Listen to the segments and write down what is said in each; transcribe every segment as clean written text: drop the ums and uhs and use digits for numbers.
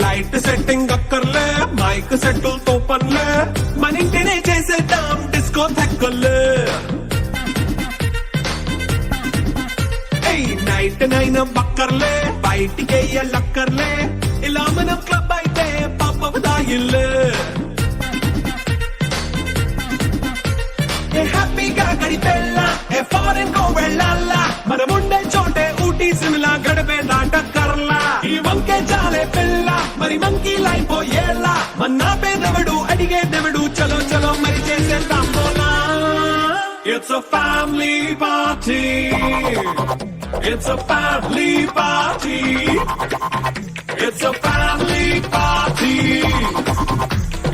Light setting అక్కర్లే, mic సెట్టులతో పనులే, మన ఇంటినే చేసేద్దాం డిస్కో థెక్కలే. నైట్ నైన్ బక్కర్లే, బయటికెయ్యలక్కర్లే, ఇలా మనం క్లబ్ అయితే పాపదాయిల్లే. హ్యాపీగా గడిపెళ్ళా, ఏ ఫారెన్ కో వెళ్ళాలా, మనముండే చోటే ఊటీ సిమ్లా గడిపే దాటక్కర్లా. ఈ వంకే చాలే పిల్ల, మరి మంకీ లైఫ్ పోయేలా, మన్నా పేదవడు అడిగేదెవడు, చలో చలో మరి చేసేద్దాం బోలా. It's a family party. It's a family party. It's a family party.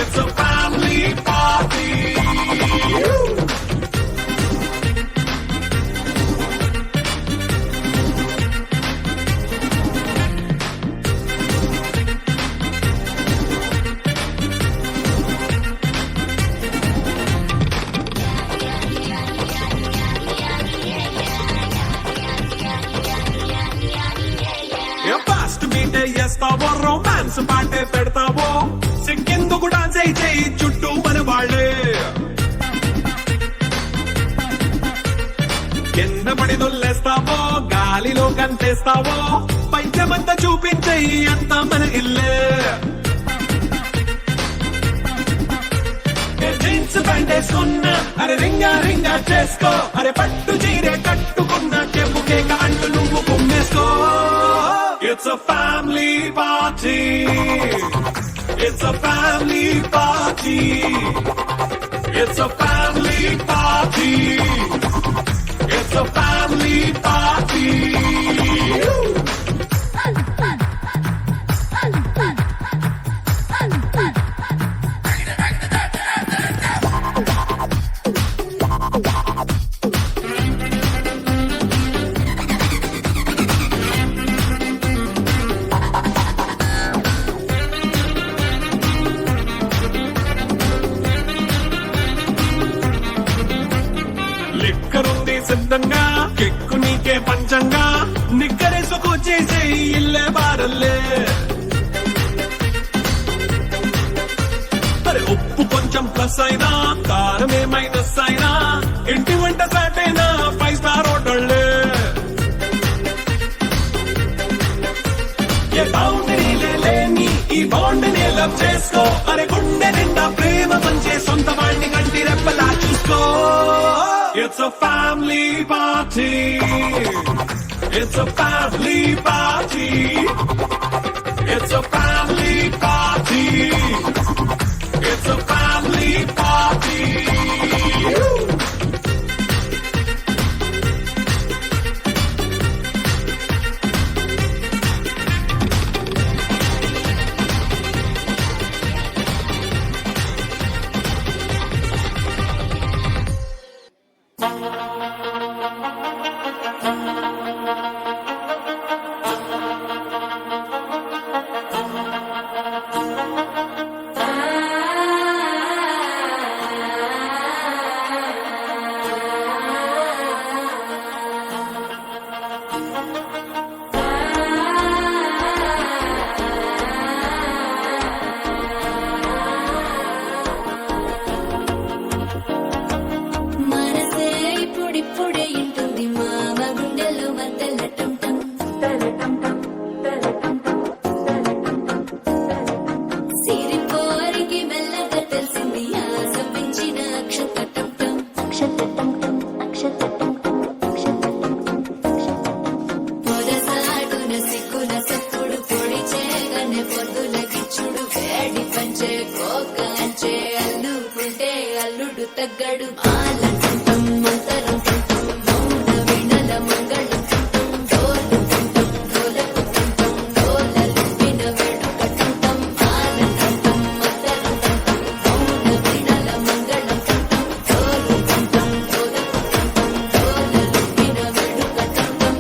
It's a family party. Fast బీటే చేస్తావో, రొమాన్స్ పాటే పెడతావో, సిక్కిందుకు డాన్స్ చేయి చుట్టూ మన వాళ్ళే. కింద పడి దొల్లేస్తావో, గాలిలో కంటేస్తావో, పంచమంతా చూపించేయి అంతా మన ఇల్లే. జీన్స్ ప్యాంట్ వేసుకున్నా, అరే రింగా రింగా చేసుకో, అరే పట్టు చీరే కట్టుకున్నా, చెప్పు కేక అంటూ నువ్వు కుమ్మేసుకో. It's a family party. It's a family party. It's a family party. It's a family party. లిక్కరుంది సిద్ధంగా, కెక్కు నీకే పంచంగా, నిక్కరేసుకొచ్చేసే ఇల్లే బారల్లే. అరే ఉప్పు కొంచెం ప్లస్ అయినా, కారమే మైనస్ అయినా, ఇంటి వంట సాటైనా 5 స్టార్ హోటళ్ళే. ఏ బౌండరీలే లేని ఈ బాండ్ నే లవ్ చేసుకో, అరే గుండె నిండా ప్రేమ పంచే సొంత వాణ్ణి కంటి రెప్పలా చూసుకో. It's a family party. It's a family party. It's a family party. It's a family party. అల్లుడు తగ్గడు ఆలంటం మంతరం కంటం మౌన వినల మంగళం కంటం డోలు కంటం డోలకు కంటం డోలలు విన వేడుక కంటం ఆలంటం మంతరం కంటం మౌన వినల మంగళం కంటం డోలు కంటం డోలకు కంటం డోలలు విన వేడుక కంటం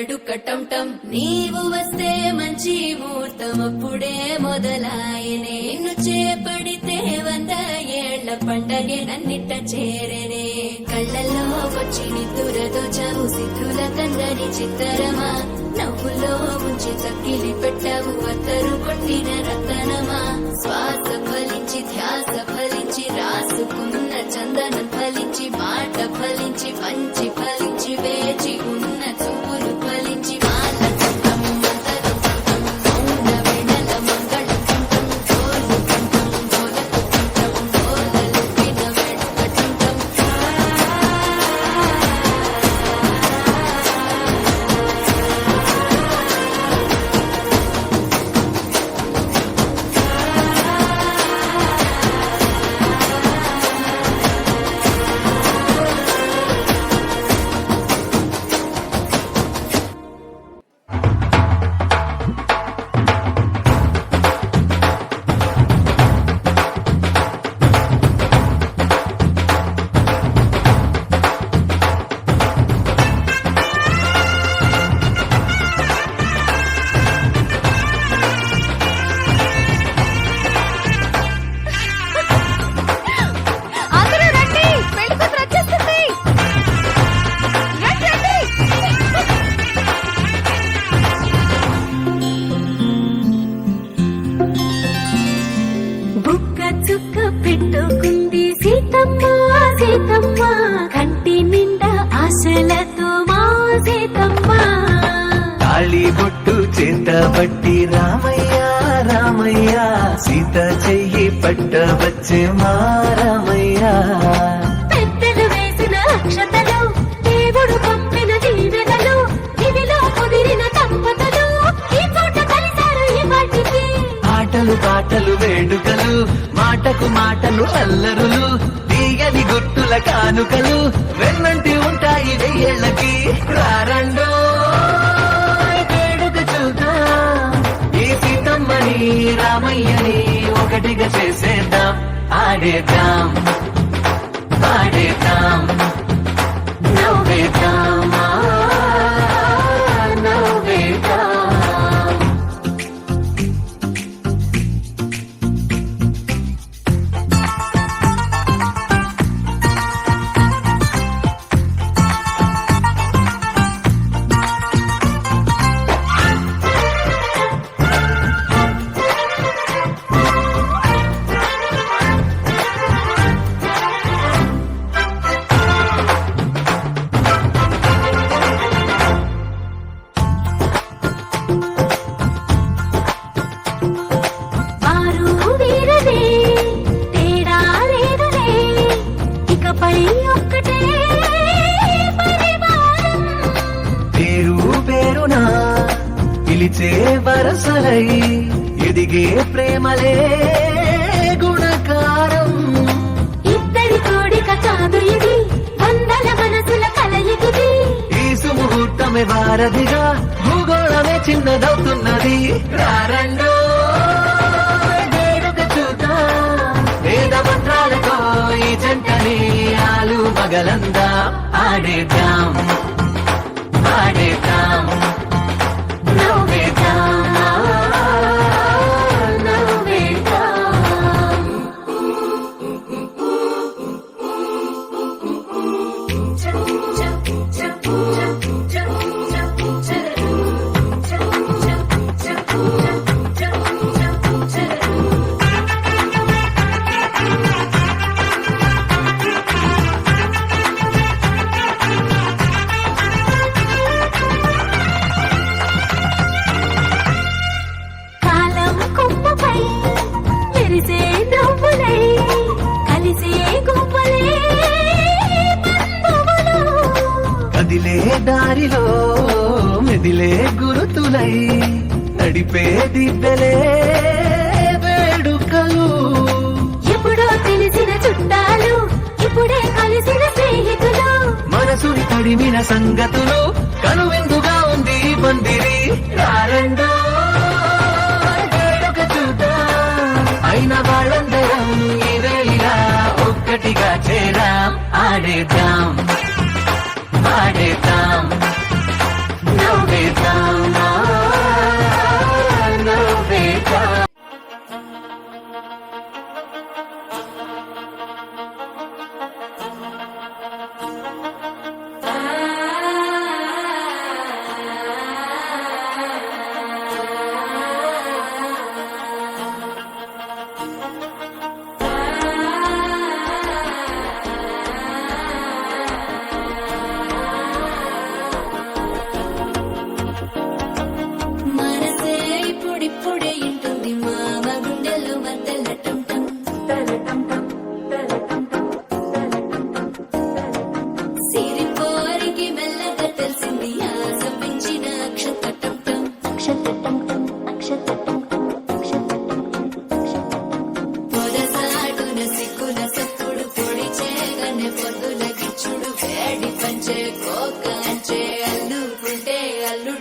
వేడుక టం నీవు వస్తే మంచి ముహూర్తం అప్పుడే మొదలాయనే నిన్ను చేపడితే 100 ఏళ్ల పండగే నన్నిట్ట చేరనే కళ్ళల్లో వచ్చి నిద్దురతో చవు సిద్ధుల కందని చిత్తరమా నవ్వులో ఉంచి తక్కిలి పెట్టవు అత్తరు కొట్టిన రతనమా శ్వాస ఫలించి ధ్యాస ఫలించి రాసుకున్న చందనం ఫలించి మాట ఫలించి మంచి ఫలించి వేచి ఉన్న చూపులు ఫలించి మాల కంఠం మంతరం కంఠం మౌన వెన్నెల మంగళం కంఠం డోలు కంఠం డోలకు కంఠం డోలలు విన వెంట కంఠం అందరూ రండి పెళ్లి కూతురు వచ్చేస్తుంది రండి రండి బుక్క చుక్క పెట్టుకుంది సీతమ్మ సీతమ్మ కంటి నిండా ఆశలతో మా సీతమ్మ తాళి బొట్టు చేత బట్టి రామయ్య రామయ్య సీత చెయ్యి పట్ట వచ్చే మా రామయ్య పెద్దలు వేసిన అక్షతలు దేవుడు పంపిన దీవెనలు ఇవిలో కుదిరిన దంపతులు ఈ చోట కలిశారు ఈ వాటికి ఆటలు పాటలు వేడుకలు మాటకు మాటలు అల్లరులు తీయని గుర్తుల కానుకలు వెన్నంటి ఉంటాయి వెయ్యేళ్ళకి రారండో వేడుక చూద్దాం ఈ సీతమ్మని రామయ్యని ఒకటిగా చేసేద్దాం ఆడేద్దాం పాడేద్దాం నవ్వేద్దాం నవ్వేద్దాం వారు వీరలే తేడా లేదులే ఇకపై ఒక్కటే పరివారం పేరు పేరునా పిలిచే వరసలై ఎదిగే ప్రేమలే గుణకారం ఇద్దరి కోడిక కాదు ఇది వందల మనసుల కలయికిది ఈ సుముహూర్తమే వారధిగా భూగోళమే చిన్నదవుతున్నది రారండో వేడుక చూద్దాం వేద మంత్రాలతో ఈ జంటని ఆలు మగలందా ఆడేద్దాం పాడేద్దాం నవ్వేద్దాం నవ్వేద్దాం కాలం కొమ్మపై మెరిసే నవ్వులై కలిసే గువ్వలే బంధువులు కదిలే దారిలో మెదిలే గురుతులై నడిపే దిబ్బెలే వేడుకలు ఎప్పుడో తెలిసిన చుట్టాలు ఇప్పుడే కలిసిన స్నేహితులు మనసుని తడిమిన సంగతులు కనువిందుగా ఉంది ఈ పందిరి రారండో వేడుక చూద్దాం అయిన వాళ్ళందరం ఈ వేళ ఒక్కటిగా చేరాం ఆడేద్దాం పాడేద్దాం నవ్వే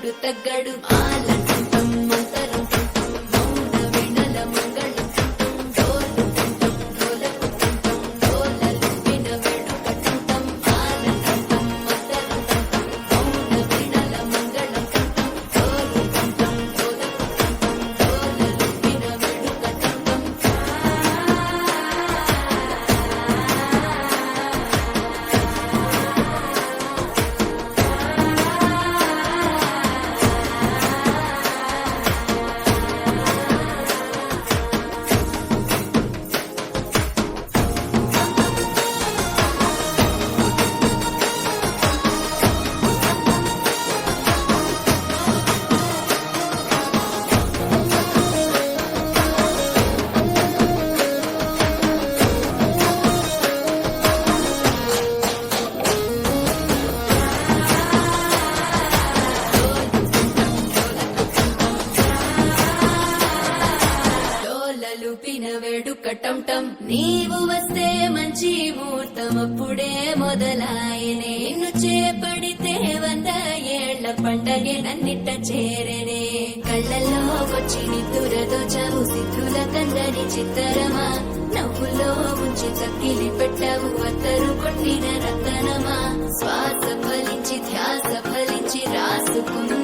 ఎప్పుడు తగ్గడు ఆలంటుంటం మంతరంటుంటం మౌన వీణల మంగళంటుంటం డోలుతుంటం డోలకుంటుంటం డోలలు విన వేడుకటుంటం ఆలంటుంటం మంతరంటుంటం మౌన వీణల మంగళంటుంటం డోలుతుంటం డోలకుంటుంటం డోలలు విన వేడుకటుంటం డోలలుపిన వేడుకటంటం నీవు వస్తే మంచి ముహూర్తం అప్పుడే మొదలాయనే నిన్ను చేపడితే 100 ఏళ్ల పండగే నన్నిట్ట చేరనే కళ్ళల్లో వచ్చి నిద్దురదోచావు సిద్ధుల కందని చిత్తరమా నవ్వులో ఉంచి చక్కిలి పెట్టావు అత్తరు కొట్టిన రతనమా శ్వాస ఫలించి ధ్యాస ఫలించి రాసుకున్న